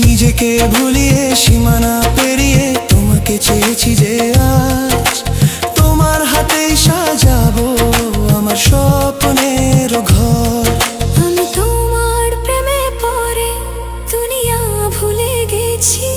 নিজেকে ভুলিয়ে সীমানা পেরিয়ে তোমাকে চেয়েছি যে আজ তোমার হাতেই সাজাবো আমার স্বপ্নের ঘর। আমি তোমার প্রেমে পড়ে দুনিয়া ভুলে গেছি।